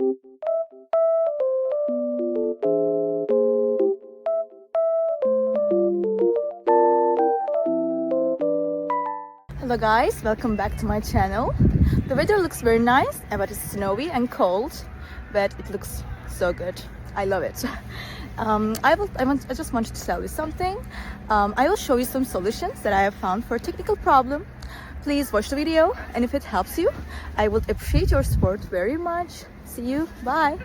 Hello guys, welcome back to my channel. The weather looks very nice, but it's snowy and cold, but it looks so good. I love it. I just wanted to tell you something. I will show you some solutions that I have found for a technical problem. Please watch the video, and if it helps you, I would appreciate your support very much. See you, bye.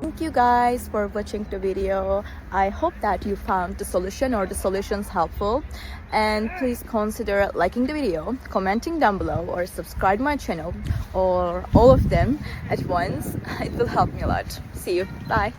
Thank you guys for watching the video. I hope that you found the solution or the solutions helpful, and please consider liking the video, commenting down below, or subscribe my channel, or all of them at once. It will help me a lot. See you. Bye.